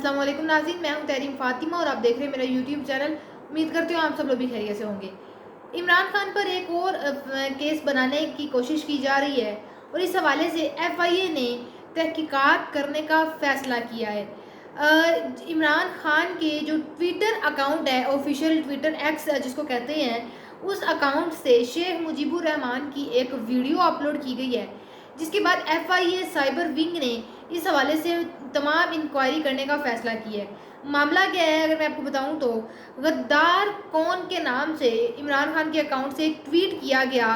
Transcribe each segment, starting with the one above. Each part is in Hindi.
अस्सलाम वालेकुम नाज़रीन, मैं हूं तहरीम फ़ातिमा और आप देख रहे हैं मेरा यूट्यूब चैनल। उम्मीद करती हूँ आप सब लोग भी खैरियत से होंगे। इमरान खान पर एक और केस बनाने की कोशिश की जा रही है और इस हवाले से FIA ने तहकीकात करने का फ़ैसला किया है। इमरान खान के जो ट्विटर अकाउंट है, ऑफिशियल ट्विटर एक्स जिसको कहते हैं, उस अकाउंट से शेख मुजीबुर रहमान की एक वीडियो अपलोड की गई है, जिसके बाद FIA साइबर विंग ने इस हवाले से तमाम इंक्वायरी करने का फ़ैसला किया है। मामला क्या है अगर मैं आपको बताऊं तो गद्दार कौन के नाम से इमरान खान के अकाउंट से एक ट्वीट किया गया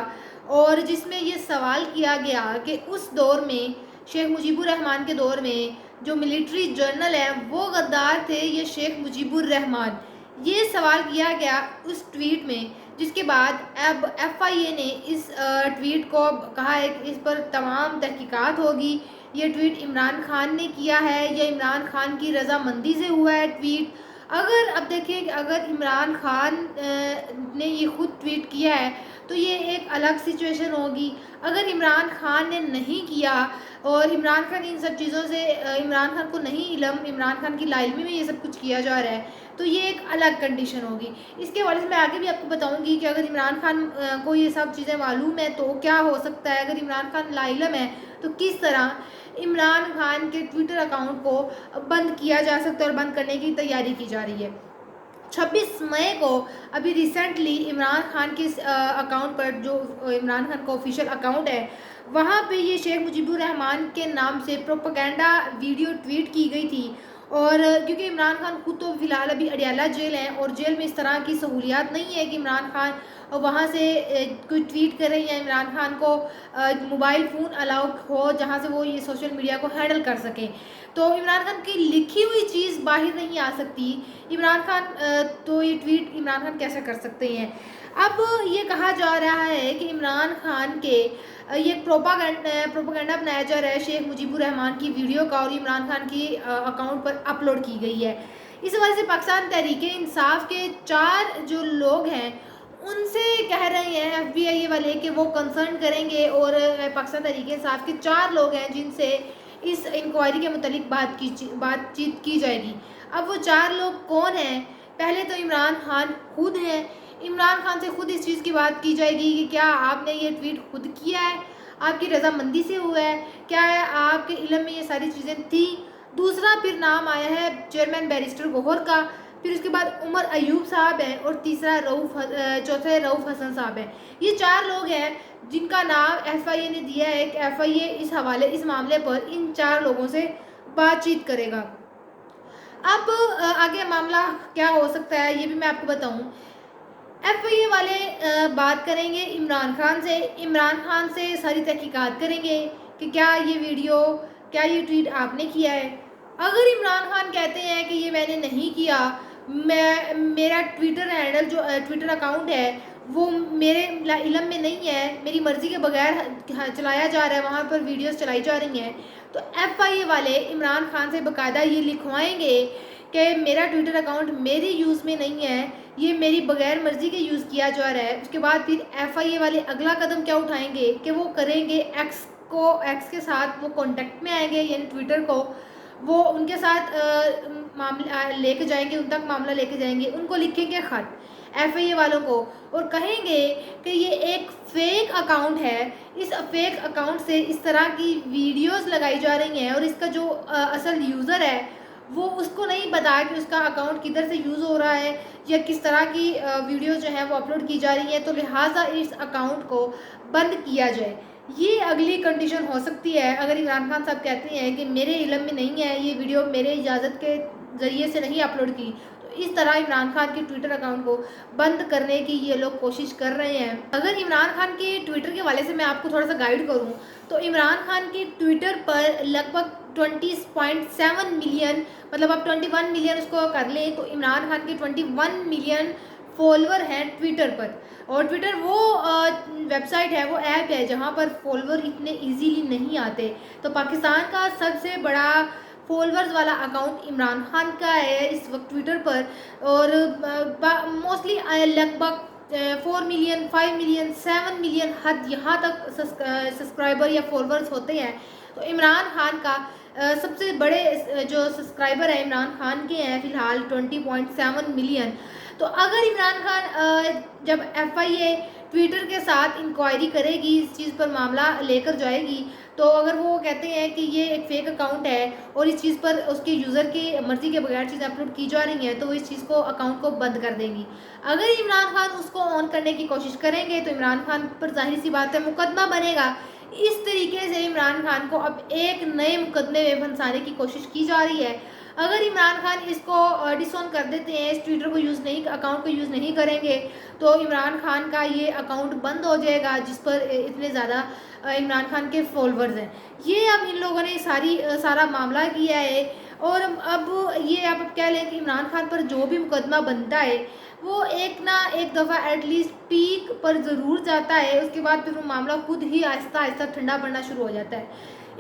और जिसमें ये सवाल किया गया कि उस दौर में, शेख मुजीबुर रहमान के दौर में, जो मिलिट्री जर्नल है वो गद्दार थे या शेख मुजीबुर रहमान, ये सवाल किया गया उस ट्वीट में। जिसके बाद अब FIA ने इस ट्वीट को कहा है कि इस पर तमाम तहकीकात होगी। ये ट्वीट इमरान खान ने किया है या इमरान खान की रजामंदी से हुआ है ट्वीट। अगर अब देखिए कि अगर इमरान खान ने ये खुद ट्वीट किया है तो ये एक अलग सिचुएशन होगी। अगर इमरान खान ने नहीं किया और इमरान खान इन सब चीज़ों से इमरान खान को नहीं इल्म, इमरान खान की लाइल्मी में ये सब कुछ किया जा रहा है, तो ये एक अलग कंडीशन होगी। इसके हवाले से मैं आगे भी आपको बताऊंगी कि अगर इमरान खान को ये सब चीज़ें मालूम है तो क्या हो सकता है, अगर इमरान खान लाइलम है तो किस तरह इमरान खान के ट्विटर अकाउंट को बंद किया जा सकता है और बंद करने की तैयारी की जा रही है। 26 मई को अभी रिसेंटली इमरान खान के अकाउंट पर, जो इमरान खान का ऑफिशियल अकाउंट है, वहाँ पे ये शेख मुजीबुर रहमान के नाम से प्रोपेगेंडा वीडियो ट्वीट की गई थी। और क्योंकि इमरान खान खुद तो फ़िलहाल अभी अडियाला जेल हैं और जेल में इस तरह की सहूलियात नहीं है कि इमरान खान वहाँ से कोई ट्वीट करें या इमरान खान को मोबाइल फ़ोन अलाउ हो जहाँ से वो ये सोशल मीडिया को हैंडल कर सकें। तो इमरान खान की लिखी हुई चीज़ बाहर नहीं आ सकती। इमरान खान तो ये ट्वीट इमरान खान कैसे कर सकते हैं। अब ये कहा जा रहा है कि इमरान खान के ये प्रोपागेंडा बनाया जा रहा है शेख मुजीबुर रहमान की वीडियो का और इमरान खान की अकाउंट पर अपलोड की गई है। इस वजह से पाकिस्तान तहरीक-ए-इंसाफ के 4 जो लोग हैं उनसे कह रहे हैं FBI वाले कि वो कंसर्न करेंगे और पाकिस्तान तहरीक-ए-इंसाफ के 4 लोग हैं जिनसे इस इंक्वायरी के मुतालिक बातचीत की जाएगी। अब वो 4 लोग कौन हैं? पहले तो इमरान खान खुद हैं। इमरान खान से खुद इस चीज़ की बात की जाएगी कि क्या आपने ये ट्वीट खुद किया है, आपकी रजामंदी से हुआ है, क्या है आपके इल्म में ये सारी चीज़ें थी। दूसरा फिर नाम आया है चेयरमैन बैरिस्टर गौहर का, फिर उसके बाद उमर अयूब साहब हैं और तीसरा चौथे रऊफ़ हसन साहब हैं। ये 4 लोग हैं जिनका नाम FIA ने दिया है कि FIA इस मामले पर इन 4 लोगों से बातचीत करेगा। अब आगे मामला क्या हो सकता है ये भी मैं आपको बताऊं। FIA वाले बात करेंगे इमरान खान से, इमरान खान से सारी तहकीकात करेंगे कि क्या ये वीडियो, क्या ये ट्वीट आपने किया है। अगर इमरान खान कहते हैं कि ये मैंने नहीं किया, मेरा ट्विटर हैंडल जो ट्विटर अकाउंट है वो मेरे इल्म में नहीं है, मेरी मर्ज़ी के बगैर चलाया जा रहा है, वहाँ पर वीडियोस चलाई जा रही हैं, तो FIA वाले इमरान खान से बाकायदा ये लिखवाएंगे कि मेरा ट्विटर अकाउंट मेरी यूज़ में नहीं है, ये मेरी बगैर मर्ज़ी के यूज़ किया जा रहा है। उसके बाद फिर FIA वाले अगला कदम क्या उठाएंगे कि वो करेंगे एक्स के साथ वो कांटेक्ट में आएंगे, यानी ट्विटर को वो उनके साथ मामला लेके जाएंगे, उन तक मामला लेके जाएंगे, उनको लिखेंगे ख़त FIA वालों को और कहेंगे कि ये एक फ़ेक अकाउंट है, इस फेक अकाउंट से इस तरह की वीडियोस लगाई जा रही हैं और इसका जो असल यूज़र है वो उसको नहीं पता कि उसका अकाउंट किधर से यूज़ हो रहा है या किस तरह की वीडियोस जो हैं वो अपलोड की जा रही हैं, तो लिहाजा इस अकाउंट को बंद किया जाए। ये अगली कंडीशन हो सकती है अगर इमरान खान साहब कहते हैं कि मेरे इल्म में नहीं है, ये वीडियो मेरे इजाज़त के ज़रिए से नहीं अपलोड की, तो इस तरह इमरान खान के ट्विटर अकाउंट को बंद करने की ये लोग कोशिश कर रहे हैं। अगर इमरान खान के ट्विटर के हवाले से मैं आपको थोड़ा सा गाइड करूँ तो इमरान खान के ट्विटर पर लगभग 20.7 मिलियन, मतलब आप 21 मिलियन उसको कर लें तो इमरान खान के 21 मिलियन फॉलोअर हैं ट्विटर पर। और ट्विटर वो वेबसाइट है, वो ऐप है जहाँ पर फॉलोअर इतने इजीली नहीं आते। तो पाकिस्तान का सबसे बड़ा फॉलोअर्स वाला अकाउंट इमरान खान का है इस वक्त ट्विटर पर, और मोस्टली लगभग 4 मिलियन, 5 मिलियन, 7 मिलियन हद यहाँ तक सब्सक्राइबर या फॉलोअर्स होते हैं। तो इमरान खान का सबसे बड़े जो सब्सक्राइबर हैं इमरान खान के हैं फ़िलहाल 20.7 मिलियन। तो अगर इमरान खान जब FIA ट्विटर के साथ इंक्वायरी करेगी, इस चीज़ पर मामला लेकर जाएगी, तो अगर वो कहते हैं कि ये एक फ़ेक अकाउंट है और इस चीज़ पर उसके यूज़र की मर्ज़ी के बगैर चीज़ें अपलोड की जा रही हैं, तो वो इस चीज़ को अकाउंट को बंद कर देंगी। अगर इमरान खान उसको ऑन करने की कोशिश करेंगे तो इमरान खान पर ज़ाहिर सी बात है मुकदमा बनेगा। इस तरीके से इमरान खान को अब एक नए मुकदमे में फंसाने की कोशिश की जा रही है। अगर इमरान खान इसको डिसऑन कर देते हैं, इस ट्विटर को यूज़ नहीं अकाउंट को यूज़ नहीं करेंगे, तो इमरान खान का ये अकाउंट बंद हो जाएगा जिस पर इतने ज़्यादा इमरान खान के फॉलोअर्स हैं। ये अब इन लोगों ने सारा मामला किया है और अब ये आप कह लें कि इमरान खान पर जो भी मुकदमा बनता है वो एक ना एक दफ़ा एटलीस्ट पीक पर ज़रूर जाता है, उसके बाद फिर वो मामला खुद ही आहिस्ता आहिस्ता ठंडा पड़ना शुरू हो जाता है।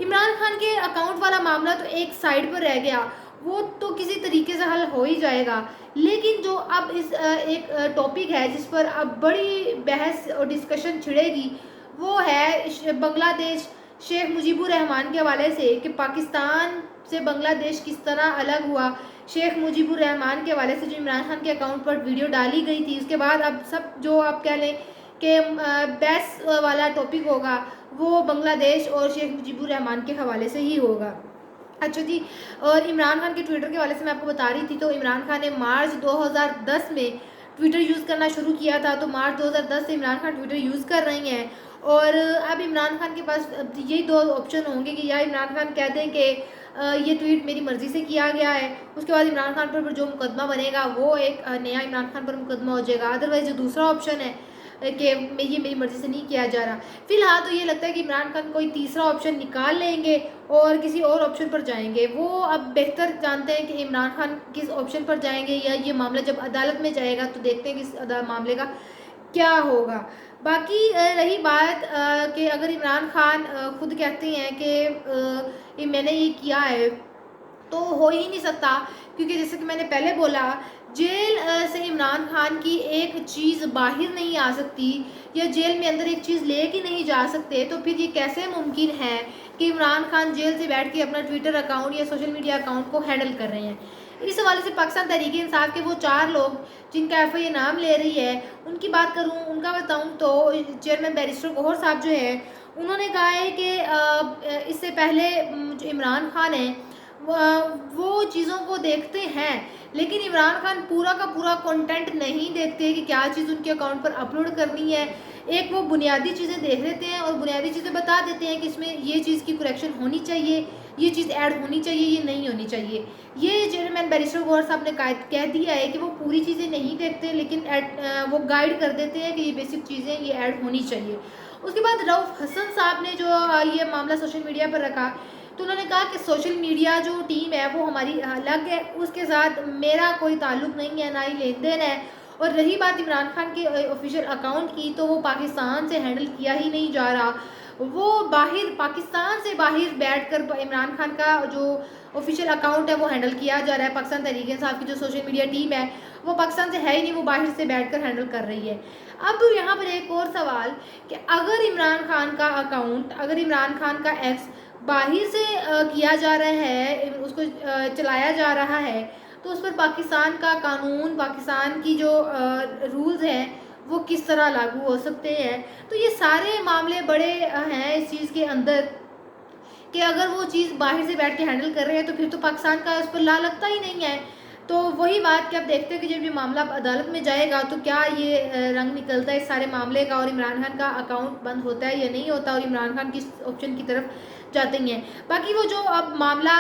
इमरान खान के अकाउंट वाला मामला तो एक साइड पर रह गया, वो तो किसी तरीके से हल हो ही जाएगा। लेकिन जो अब इस एक टॉपिक है जिस पर अब बड़ी बहस और डिस्कशन छिड़ेगी, वो है बांग्लादेश शेख मुजीबुर रहमान के हवाले से कि पाकिस्तान से बांग्लादेश किस तरह अलग हुआ। शेख मुजीबुर रहमान के हवाले से जो इमरान खान के अकाउंट पर वीडियो डाली गई थी, उसके बाद अब सब जो आप कह लें कि बहस वाला टॉपिक होगा वो बांग्लादेश और शेख मुजीबुर रहमान के हवाले से ही होगा। अच्छा जी, और इमरान खान के ट्विटर के हवाले से मैं आपको बता रही थी, तो इमरान खान ने मार्च 2010 में ट्विटर यूज़ करना शुरू किया था। तो मार्च 2010 से इमरान खान ट्विटर यूज़ कर रही हैं और अब इमरान खान के पास यही दो ऑप्शन होंगे कि या इमरान खान कहते हैं कि ये ट्वीट मेरी मर्ज़ी से किया गया है, उसके बाद इमरान खान पर जो मुकदमा बनेगा वो एक नया इमरान खान पर मुकदमा हो जाएगा। अदरवाइज़ जो दूसरा ऑप्शन है कि ये मेरी मर्ज़ी से नहीं किया जा रहा, फ़िलहाल तो ये लगता है कि इमरान खान कोई तीसरा ऑप्शन निकाल लेंगे और किसी और ऑप्शन पर जाएंगे। वो अब बेहतर जानते हैं कि इमरान खान किस ऑप्शन पर जाएंगे, या ये मामला जब अदालत में जाएगा तो देखते हैं कि इस मामले का क्या होगा। बाकी रही बात कि अगर इमरान खान खुद कहते हैं कि मैंने ये किया है, तो हो ही नहीं सकता, क्योंकि जैसे कि मैंने पहले बोला, जेल से इमरान खान की एक चीज़ बाहर नहीं आ सकती या जेल में अंदर एक चीज़ ले के नहीं जा सकते, तो फिर ये कैसे मुमकिन है कि इमरान खान जेल से बैठ के अपना ट्विटर अकाउंट या सोशल मीडिया अकाउंट को हैंडल कर रहे हैं। इस हवाले से पाकिस्तान तहरीक-ए-इंसाफ के वो 4 लोग जिनका FIA नाम ले रही है, उनकी बात करूँ, उनका बताऊँ तो चेयरमैन बैरिस्टर गौहर साहब जो है, उन्होंने कहा है कि इससे पहले जो इमरान खान है वो चीज़ों को देखते हैं, लेकिन इमरान खान पूरा का पूरा कंटेंट नहीं देखते कि क्या चीज़ उनके अकाउंट पर अपलोड करनी है। एक वो बुनियादी चीज़ें देख लेते हैं और बुनियादी चीज़ें बता देते हैं कि इसमें ये चीज़ की करेक्शन होनी चाहिए, ये चीज़ ऐड होनी चाहिए, ये नहीं होनी चाहिए। ये चेयरमैन बैरिस्टर गौहर साहब ने कह दिया है कि वो पूरी चीज़ें नहीं देखते, लेकिन वो गाइड कर देते हैं कि ये बेसिक चीज़ें ये ऐड होनी चाहिए। उसके बाद रऊफ़ हसन साहब ने जो ये मामला सोशल मीडिया पर रखा, तो उन्होंने कहा कि सोशल मीडिया जो टीम है वो हमारी अलग है, उसके साथ मेरा कोई ताल्लुक़ नहीं है, ना ही लेन देन है। और रही बात इमरान खान के ऑफिशियल अकाउंट की, तो वो पाकिस्तान से हैंडल किया ही नहीं जा रहा, वो बाहर पाकिस्तान से बाहर बैठकर इमरान खान का जो ऑफिशियल अकाउंट है वो हैंडल किया जा रहा है। पाकिस्तान तहरीक-ए-इंसाफ की जो सोशल मीडिया टीम है वो पाकिस्तान से है ही नहीं, वो बाहर से बैठकर हैंडल कर रही है। अब यहाँ पर एक और सवाल कि अगर इमरान खान का अकाउंट, अगर इमरान खान का एक्स बाहर से किया जा रहा है, उसको चलाया जा रहा है, तो उस पर पाकिस्तान का कानून, पाकिस्तान की जो रूल्स हैं वो किस तरह लागू हो सकते हैं। तो ये सारे मामले बड़े हैं इस चीज़ के अंदर कि अगर वो चीज़ बाहर से बैठ के हैंडल कर रहे हैं तो फिर तो पाकिस्तान का उस पर ला लगता ही नहीं है। तो वही बात कि अब देखते हैं कि जब ये मामला अदालत में जाएगा तो क्या ये रंग निकलता है इस सारे मामले का और इमरान खान का अकाउंट बंद होता है या नहीं होता और इमरान खान किस ऑप्शन की तरफ जाते हैं। बाकी वो जो अब मामला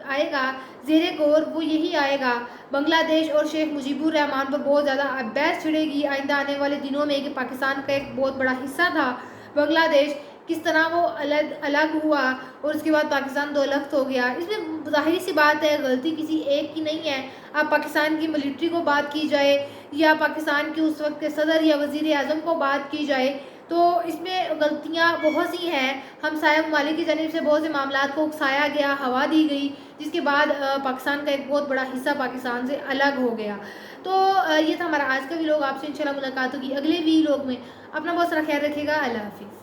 आएगा ज़ेरे गौर, वो यही आएगा, बांग्लादेश और शेख मुजीबुर रहमान पर बहुत ज़्यादा बहस छिड़ेगी आइंदा आने वाले दिनों में कि पाकिस्तान का एक बहुत बड़ा हिस्सा था बांग्लादेश, किस तरह वो अलग अलग हुआ और उसके बाद पाकिस्तान दो अलग हो गया। इसमें ज़ाहिर सी बात है गलती किसी एक की नहीं है। अब पाकिस्तान की मिलिट्री को बात की जाए या पाकिस्तान के उस वक्त के सदर या वज़ीर आज़म को बात की जाए, तो इसमें गलतियाँ बहुत सी हैं। हमसाया ममालिक की जानिब से बहुत से मामलात को उकसाया गया, हवा दी गई, जिसके बाद पाकिस्तान का एक बहुत बड़ा हिस्सा पाकिस्तान से अलग हो गया। तो ये था हमारा आज का व्लॉग। आपसे इंशाल्लाह मुलाकात होगी अगले व्लॉग में। अपना बहुत सारा ख्याल रखिएगा। अल्लाह हाफ़िज़।